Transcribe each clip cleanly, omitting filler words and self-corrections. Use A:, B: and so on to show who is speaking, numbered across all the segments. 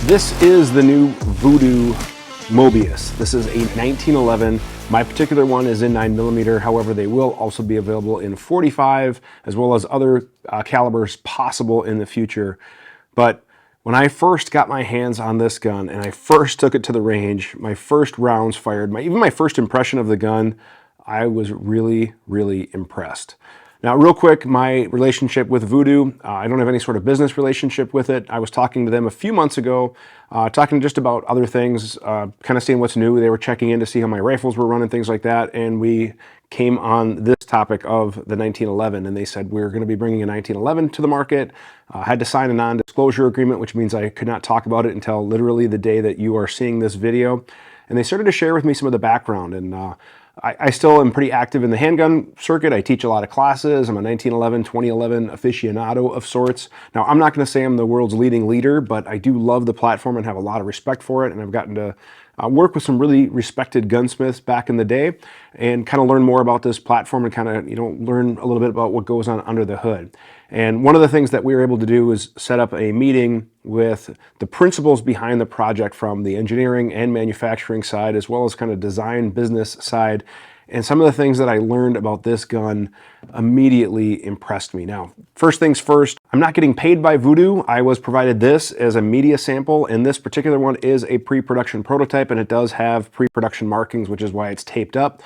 A: This is the new Vudoo Möbius. This is a 1911. My particular one is in 9mm. However, they will also be available in 45 as well as other calibers possible in the future. But when I first got my hands on this gun and I first took it to the range, my first rounds fired, even my first impression of the gun, I was really, really impressed. Now, real quick, my relationship with Vudoo, I don't have any sort of business relationship with it. I was talking to them a few months ago, talking just about other things, kind of seeing what's new. They were checking in to see how my rifles were running, things like that, and we came on this topic of the 1911, and they said we're going to be bringing a 1911 to the market. I had to sign a non-disclosure agreement, which means I could not talk about it until literally the day that you are seeing this video. And they started to share with me some of the background, and I still am pretty active in the handgun circuit. I teach a lot of classes. I'm a 1911, 2011 aficionado of sorts. Now, I'm not going to say I'm the world's leading leader, but I do love the platform and have a lot of respect for it. And I've gotten to work with some really respected gunsmiths back in the day and kind of learn more about this platform and kind of, learn a little bit about what goes on under the hood. And one of the things that we were able to do is set up a meeting with the principals behind the project from the engineering and manufacturing side, as well as kind of design business side. And some of the things that I learned about this gun immediately impressed me. Now, first things first, I'm not getting paid by Vudoo. I was provided this as a media sample, and this particular one is a pre-production prototype, and it does have pre-production markings, which is why it's taped up.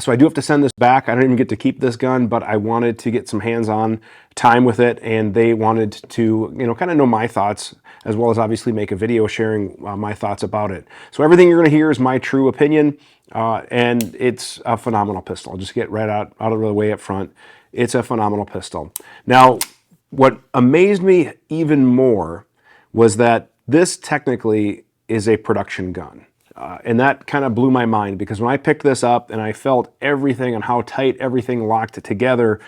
A: So I do have to send this back. I don't even get to keep this gun, but I wanted to get some hands-on time with it, and they wanted to, kind of know my thoughts, as well as obviously make a video sharing my thoughts about it. So everything you're going to hear is my true opinion, and it's a phenomenal pistol. I'll just get right out of the way up front. It's a phenomenal pistol. Now, what amazed me even more was that this technically is a production gun. And that kind of blew my mind, because when I picked this up and I felt everything and how tight everything locked together,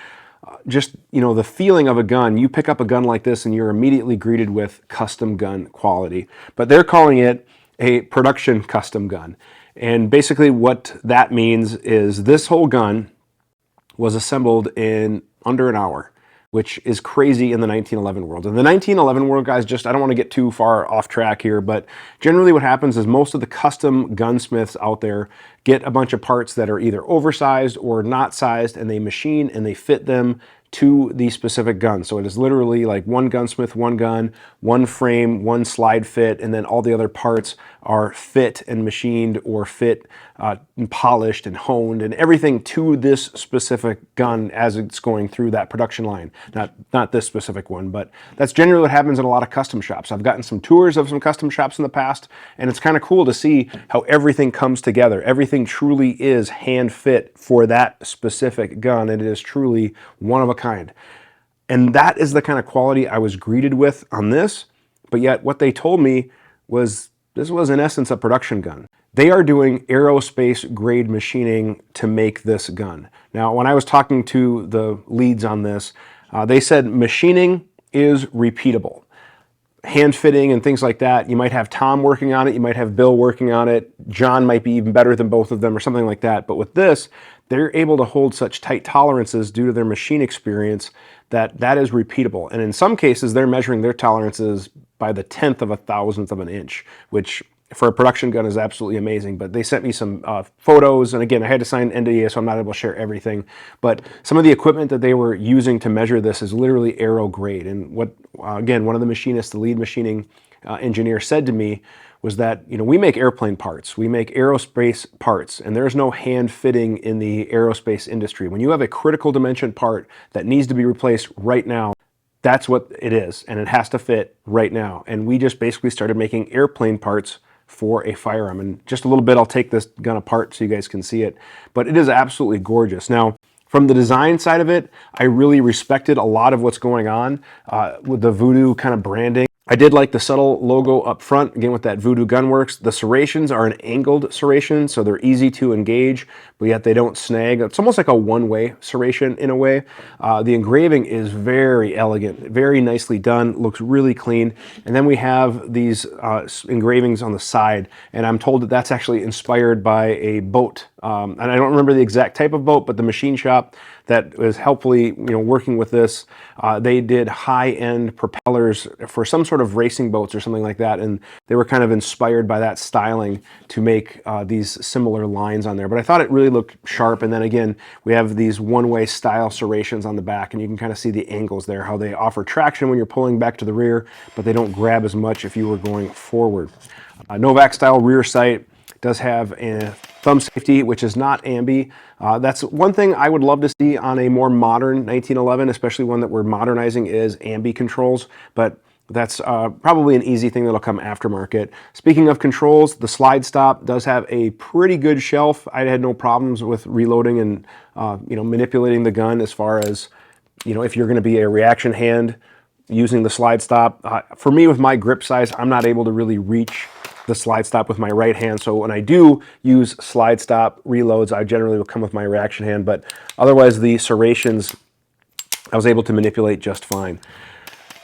A: just, the feeling of a gun, you pick up a gun like this and you're immediately greeted with custom gun quality. But they're calling it a production custom gun. And basically what that means is this whole gun was assembled in under an hour, which is crazy in the 1911 world. In the 1911 world, guys, I don't want to get too far off track here, but generally what happens is most of the custom gunsmiths out there get a bunch of parts that are either oversized or not sized, and they machine and they fit them to the specific gun. So it is literally like one gunsmith, one gun, one frame, one slide fit, and then all the other parts are fit and machined or fit and polished and honed and everything to this specific gun as it's going through that production line. Not this specific one, but that's generally what happens in a lot of custom shops. I've gotten some tours of some custom shops in the past, and it's kind of cool to see how everything comes together. Everything truly is hand fit for that specific gun, and it is truly one of a kind. And that is the kind of quality I was greeted with on this, but yet what they told me was this was in essence a production gun. They are doing aerospace grade machining to make this gun. Now, when I was talking to the leads on this, they said machining is repeatable. Hand fitting and things like that, you might have Tom working on it, you might have Bill working on it, John might be even better than both of them or something like that. But with this, they're able to hold such tight tolerances due to their machine experience that is repeatable. And in some cases, they're measuring their tolerances by the 1/10 of a 1,000th of an inch, which for a production gun is absolutely amazing. But they sent me some photos, and again, I had to sign NDA, so I'm not able to share everything. But some of the equipment that they were using to measure this is literally aero grade. And what, again, one of the machinists, the lead machining engineer, said to me was that, we make airplane parts, we make aerospace parts, and there's no hand fitting in the aerospace industry. When you have a critical dimension part that needs to be replaced right now, that's what it is, and it has to fit right now. And we just basically started making airplane parts for a firearm. And just a little bit, I'll take this gun apart so you guys can see it, but it is absolutely gorgeous. Now, from the design side of it, I really respected a lot of what's going on with the Vudoo kind of branding. I did like the subtle logo up front, again with that Vudoo Gun Works. The serrations are an angled serration, so they're easy to engage, but yet they don't snag. It's almost like a one-way serration in a way. The engraving is very elegant, very nicely done, looks really clean. And then we have these engravings on the side, and I'm told that that's actually inspired by a boat and I don't remember the exact type of boat, but the machine shop that was helpfully, working with this, they did high-end propellers for some sort of racing boats or something like that, and they were kind of inspired by that styling to make these similar lines on there. But I thought it really looked sharp, and then again, we have these one-way style serrations on the back, and you can kind of see the angles there, how they offer traction when you're pulling back to the rear, but they don't grab as much if you were going forward. Novak style rear sight. Does have a thumb safety, which is not ambi. That's one thing I would love to see on a more modern 1911, especially one that we're modernizing, is ambi controls, but that's probably an easy thing that'll come aftermarket. Speaking of controls, the slide stop does have a pretty good shelf. I had no problems with reloading and manipulating the gun as far as, if you're going to be a reaction hand using the slide stop. For me, with my grip size, I'm not able to really reach the slide stop with my right hand. So when I do use slide stop reloads, I generally will come with my reaction hand, but otherwise the serrations, I was able to manipulate just fine.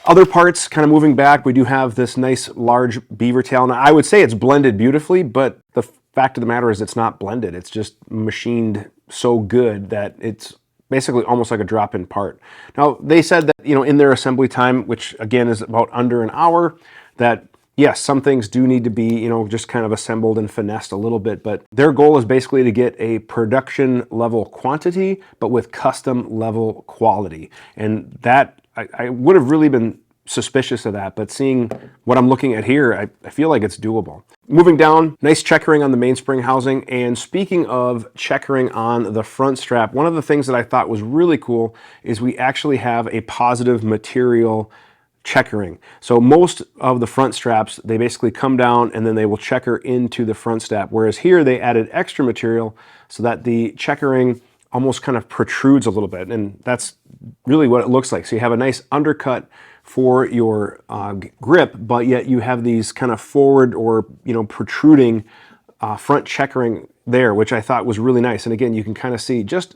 A: Other parts, kind of moving back, we do have this nice large beaver tail. Now I would say it's blended beautifully, but the fact of the matter is it's not blended. It's just machined so good that it's basically almost like a drop-in part. Now they said that, in their assembly time, which again is about under an hour, that yes, some things do need to be, just kind of assembled and finessed a little bit, but their goal is basically to get a production level quantity, but with custom level quality. And that, I would have really been suspicious of that, but seeing what I'm looking at here, I feel like it's doable. Moving down, nice checkering on the mainspring housing. And speaking of checkering on the front strap, one of the things that I thought was really cool is we actually have a positive material checkering. So most of the front straps, they basically come down and then they will checker into the front strap. Whereas here they added extra material so that the checkering almost kind of protrudes a little bit. And that's really what it looks like. So you have a nice undercut for your grip, but yet you have these kind of forward or, protruding front checkering there, which I thought was really nice. And again, you can kind of see just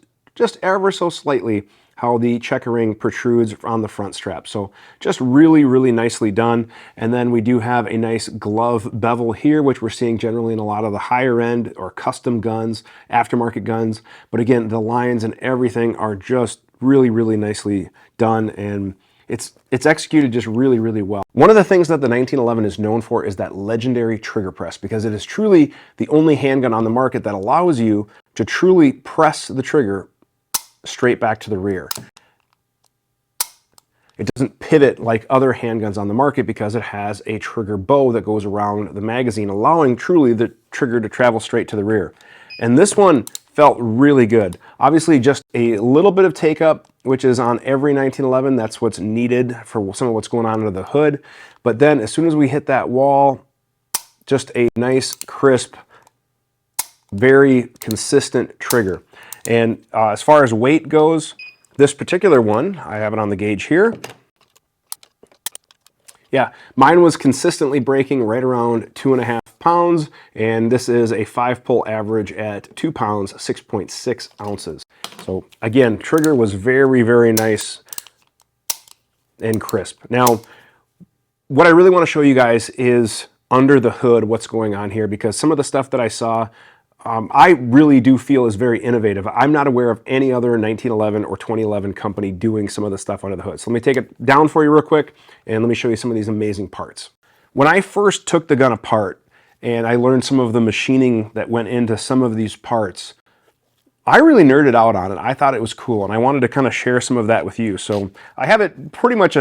A: ever so slightly how the checkering protrudes on the front strap. So just really, really nicely done. And then we do have a nice glove bevel here, which we're seeing generally in a lot of the higher end or custom guns, aftermarket guns. But again, the lines and everything are just really, really nicely done. And it's executed just really, really well. One of the things that the 1911 is known for is that legendary trigger press, because it is truly the only handgun on the market that allows you to truly press the trigger straight back to the rear. It doesn't pivot like other handguns on the market because it has a trigger bow that goes around the magazine, allowing truly the trigger to travel straight to the rear. And this one felt really good. Obviously just a little bit of take up, which is on every 1911. That's what's needed for some of what's going on under the hood. But then as soon as we hit that wall, just a nice, crisp, very consistent trigger. And as far as weight goes, this particular one, I have it on the gauge here. Yeah, mine was consistently breaking right around 2.5 pounds, and this is a 5-pull average at 2 pounds, 6.6 ounces. So again, trigger was very, very nice and crisp. Now, what I really want to show you guys is under the hood what's going on here, because some of the stuff that I saw, I really do feel is very innovative. I'm not aware of any other 1911 or 2011 company doing some of the stuff under the hood. So let me take it down for you real quick, and let me show you some of these amazing parts. When I first took the gun apart and I learned some of the machining that went into some of these parts, I really nerded out on it. I thought it was cool, and I wanted to kind of share some of that with you. So I have it pretty much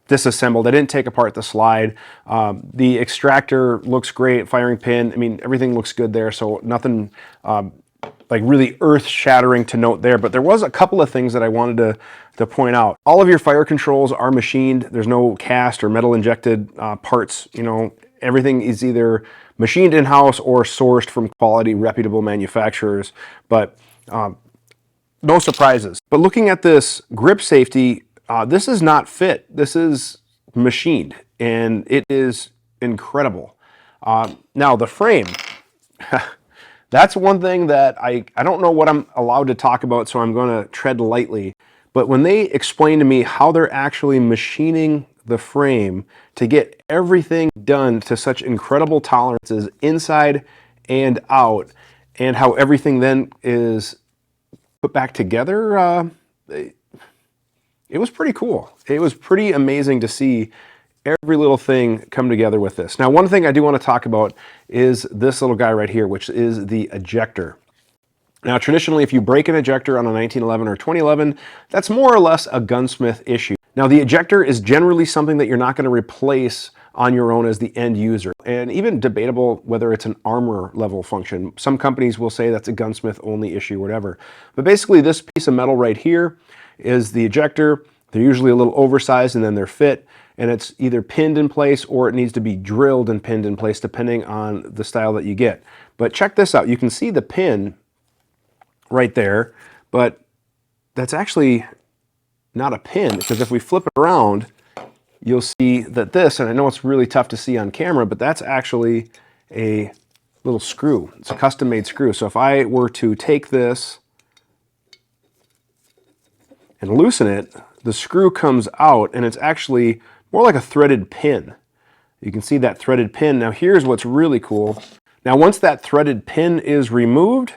A: disassembled. I didn't take apart the slide. The extractor looks great, firing pin. I mean, everything looks good there, so nothing like really earth-shattering to note there. But there was a couple of things that I wanted to point out. All of your fire controls are machined. There's no cast or metal injected parts. Everything is either machined in-house or sourced from quality, reputable manufacturers, but no surprises. But looking at this grip safety, this is not fit. This is machined, and it is incredible. Now the frame, that's one thing that I don't know what I'm allowed to talk about, so I'm going to tread lightly. But when they explain to me how they're actually machining the frame to get everything done to such incredible tolerances inside and out, and how everything then is put back together, it was pretty cool. It was pretty amazing to see every little thing come together with this. Now, one thing I do want to talk about is this little guy right here, which is the ejector. Now, traditionally, if you break an ejector on a 1911 or 2011, that's more or less a gunsmith issue. Now, the ejector is generally something that you're not going to replace on your own as the end user, and even debatable whether it's an armor level function. Some companies will say that's a gunsmith only issue, whatever. But basically, this piece of metal right here is the ejector. They're usually a little oversized and then they're fit, and it's either pinned in place or it needs to be drilled and pinned in place depending on the style that you get. But check this out. You can see the pin right there, but that's actually not a pin, because if we flip it around, you'll see that this, and I know it's really tough to see on camera, but that's actually a little screw. It's a custom-made screw. So if I were to take this and loosen it, the screw comes out, and it's actually more like a threaded pin. You can see that threaded pin. Now here's what's really cool. Now once that threaded pin is removed,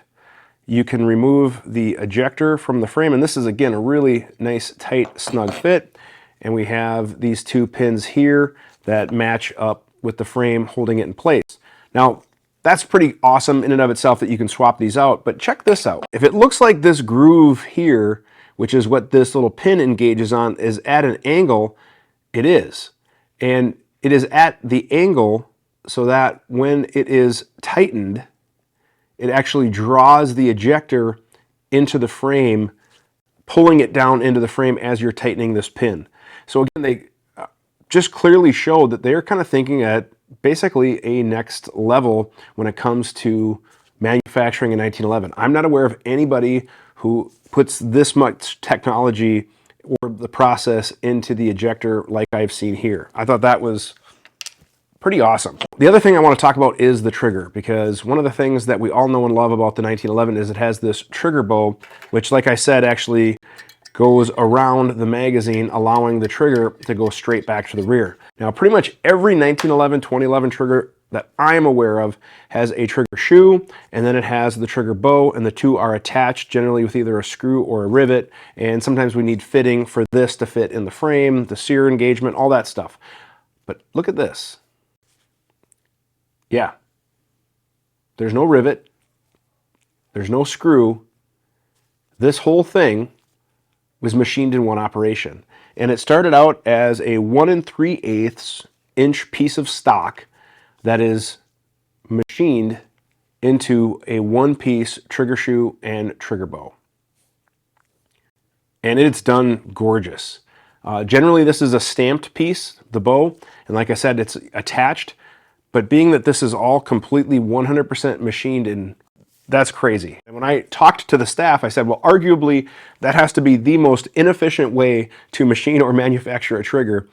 A: you can remove the ejector from the frame, and this is again a really nice, tight, snug fit. And we have these two pins here that match up with the frame holding it in place. Now, that's pretty awesome in and of itself that you can swap these out, but check this out. If it looks like this groove here, which is what this little pin engages on, is at an angle, it is. And it is at the angle so that when it is tightened, it actually draws the ejector into the frame, pulling it down into the frame as you're tightening this pin. So again, they just clearly show that they're kind of thinking at basically a next level when it comes to manufacturing in 1911. I'm not aware of anybody who puts this much technology or the process into the ejector like I've seen here. I thought that was pretty awesome. The other thing I want to talk about is the trigger, because one of the things that we all know and love about the 1911 is it has this trigger bow, which, like I said, actually goes around the magazine, allowing the trigger to go straight back to the rear. Now, pretty much every 1911, 2011 trigger that I'm aware of has a trigger shoe, and then it has the trigger bow, and the two are attached generally with either a screw or a rivet, and sometimes we need fitting for this to fit in the frame, the sear engagement, all that stuff. But look at this. Yeah, there's no rivet, there's no screw. This whole thing was machined in one operation. And it started out as a 1 3/8 inch piece of stock that is machined into a one-piece trigger shoe and trigger bow. And it's done gorgeous. Generally, this is a stamped piece, the bow, and like I said, it's attached. But being that this is all completely 100% machined in, that's crazy. And when I talked to the staff, I said, well, arguably, that has to be the most inefficient way to machine or manufacture a trigger.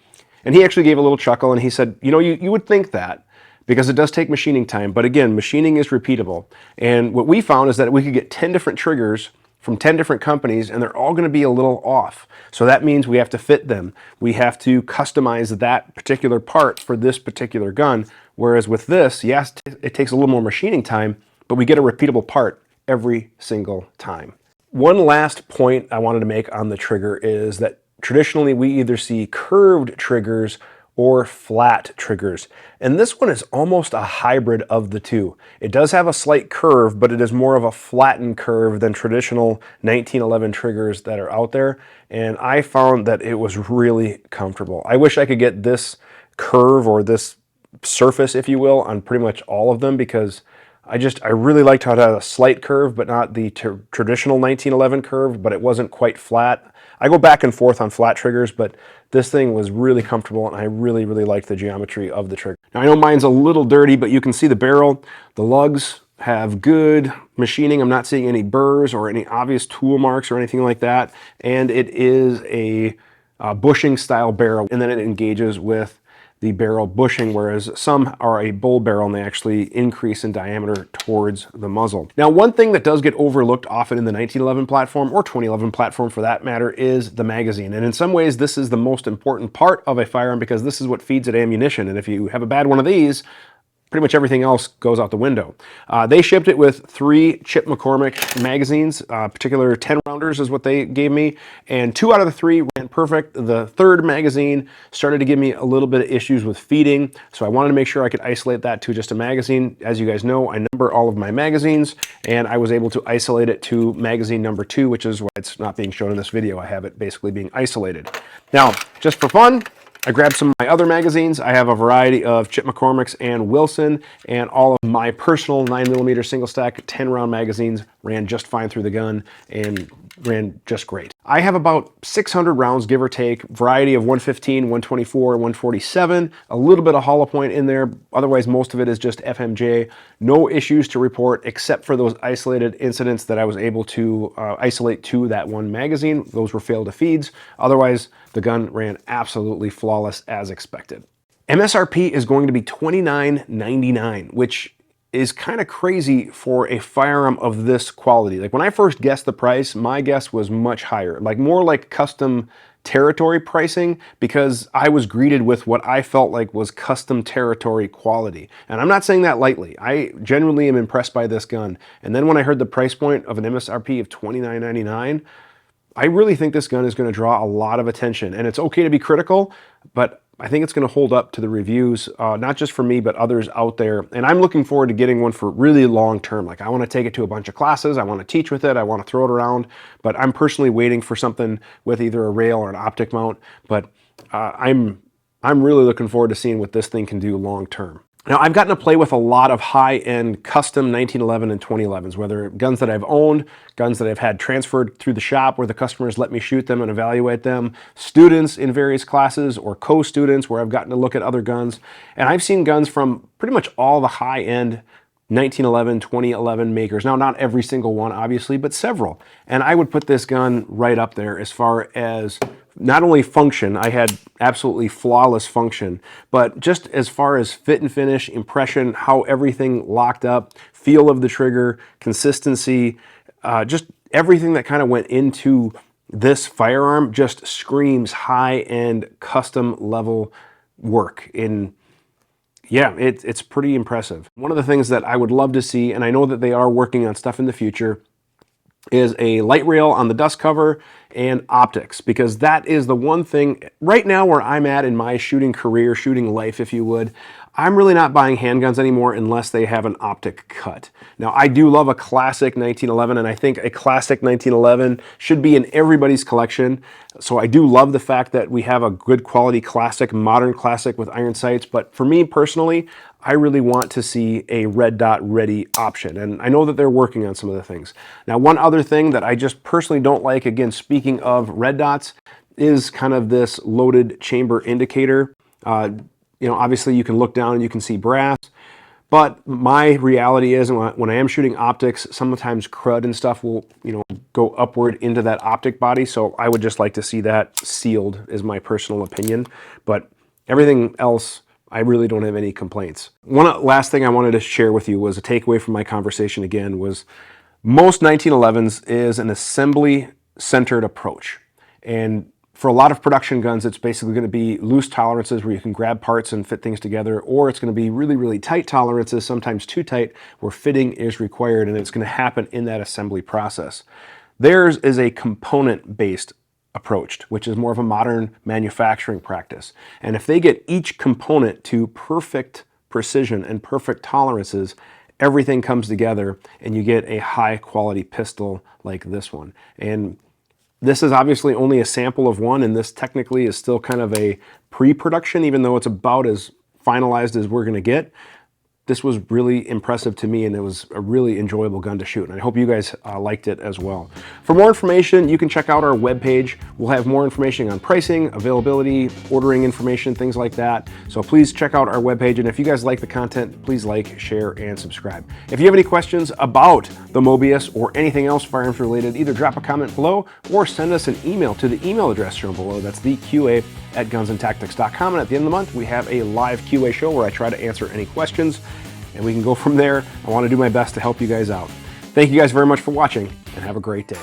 A: And he actually gave a little chuckle, and he said, you know, you would think that, because it does take machining time. But again, machining is repeatable. And what we found is that we could get 10 different triggers from 10 different companies, and they're all going to be a little off. So that means we have to fit them. We have to customize that particular part for this particular gun. Whereas with this, yes, it takes a little more machining time, but we get a repeatable part every single time. One last point I wanted to make on the trigger is that traditionally we either see curved triggers or flat triggers. And this one is almost a hybrid of the two. It does have a slight curve, but it is more of a flattened curve than traditional 1911 triggers that are out there. And I found that it was really comfortable. I wish I could get this curve or this surface, if you will, on pretty much all of them, because I really liked how it had a slight curve, but not the traditional 1911 curve, but it wasn't quite flat. I go back and forth on flat triggers, but this thing was really comfortable, and I really, really liked the geometry of the trigger. Now, I know mine's a little dirty, but you can see the barrel. The lugs have good machining. I'm not seeing any burrs or any obvious tool marks or anything like that. And it is a bushing style barrel, and then it engages with the barrel bushing, whereas some are a bull barrel and they actually increase in diameter towards the muzzle. Now, one thing that does get overlooked often in the 1911 platform, or 2011 platform for that matter, is the magazine. And in some ways, this is the most important part of a firearm, because this is what feeds it ammunition. And if you have a bad one of these, pretty much everything else goes out the window. They shipped it with 3 Chip McCormick magazines, particular 10 rounders is what they gave me, and 2 out of the 3 ran perfect. The 3rd magazine started to give me a little bit of issues with feeding, so I wanted to make sure I could isolate that to just a magazine. As you guys know, I number all of my magazines, and I was able to isolate it to magazine number 2, which is why it's not being shown in this video. I have it basically being isolated. Now, just for fun, I grabbed some of my other magazines. I have a variety of Chip McCormick's and Wilson, and all of my personal 9mm single stack 10 round magazines ran just fine through the gun and ran just great. I have about 600 rounds, give or take, variety of 115, 124, 147, a little bit of hollow point in there. Otherwise, most of it is just FMJ. No issues to report except for those isolated incidents that I was able to isolate to that one magazine. Those were failed to feeds. Otherwise, the gun ran absolutely flawless as expected. MSRP is going to be $29.99, which is kind of crazy for a firearm of this quality. Like when I first guessed the price, my guess was much higher, like more like custom territory pricing, because I was greeted with what I felt like was custom territory quality. And I'm not saying that lightly. I genuinely am impressed by this gun. And then when I heard the price point of an MSRP of $29.99, I really think this gun is going to draw a lot of attention. And it's okay to be critical, but I think it's going to hold up to the reviews, not just for me, but others out there. And I'm looking forward to getting one for really long term. Like I want to take it to a bunch of classes. I want to teach with it. I want to throw it around. But I'm personally waiting for something with either a rail or an optic mount. But I'm really looking forward to seeing what this thing can do long term. Now, I've gotten to play with a lot of high-end custom 1911 and 2011s, whether guns that I've owned, guns that I've had transferred through the shop where the customers let me shoot them and evaluate them, students in various classes, or co-students where I've gotten to look at other guns. And I've seen guns from pretty much all the high-end 1911, 2011 makers. Now, not every single one, obviously, but several. And I would put this gun right up there as far as not only function, I had absolutely flawless function, but just as far as fit and finish, impression, how everything locked up, feel of the trigger, consistency, just everything that kind of went into this firearm just screams high-end custom level work. Yeah, it's pretty impressive. One of the things that I would love to see, and I know that they are working on stuff in the future, is a light rail on the dust cover and optics, because that is the one thing right now where I'm at in my shooting career, shooting life, if you would. I'm really not buying handguns anymore unless they have an optic cut. Now, I do love a classic 1911, and I think a classic 1911 should be in everybody's collection. So I do love the fact that we have a good quality classic, modern classic with iron sights. But for me personally, I really want to see a red dot ready option. And I know that they're working on some of the things. Now, one other thing that I just personally don't like, again, speaking of red dots, is kind of this loaded chamber indicator. You know, obviously you can look down and you can see brass, but my reality is when I am shooting optics, sometimes crud and stuff will, you know, go upward into that optic body. So I would just like to see that sealed, is my personal opinion. But everything else, I really don't have any complaints. One last thing I wanted to share with you was a takeaway from my conversation again was most 1911s is an assembly centered approach. And for a lot of production guns, it's basically going to be loose tolerances where you can grab parts and fit things together, or it's going to be really, really tight tolerances, sometimes too tight, where fitting is required, and it's going to happen in that assembly process. Theirs is a component-based approach, which is more of a modern manufacturing practice. And if they get each component to perfect precision and perfect tolerances, everything comes together and you get a high-quality pistol like this one. And this is obviously only a sample of one, and this technically is still kind of a pre-production, even though it's about as finalized as we're going to get. This was really impressive to me, and it was a really enjoyable gun to shoot, and I hope you guys liked it as well. For more information, you can check out our webpage. We'll have more information on pricing, availability, ordering information, things like that. So please check out our webpage, and if you guys like the content, please like, share, and subscribe. If you have any questions about the Möbius or anything else firearms related, either drop a comment below or send us an email to the email address shown below. That's theqa@gunsandtactics.com. And at the end of the month, we have a live QA show where I try to answer any questions, and we can go from there. I want to do my best to help you guys out. Thank you guys very much for watching, and have a great day.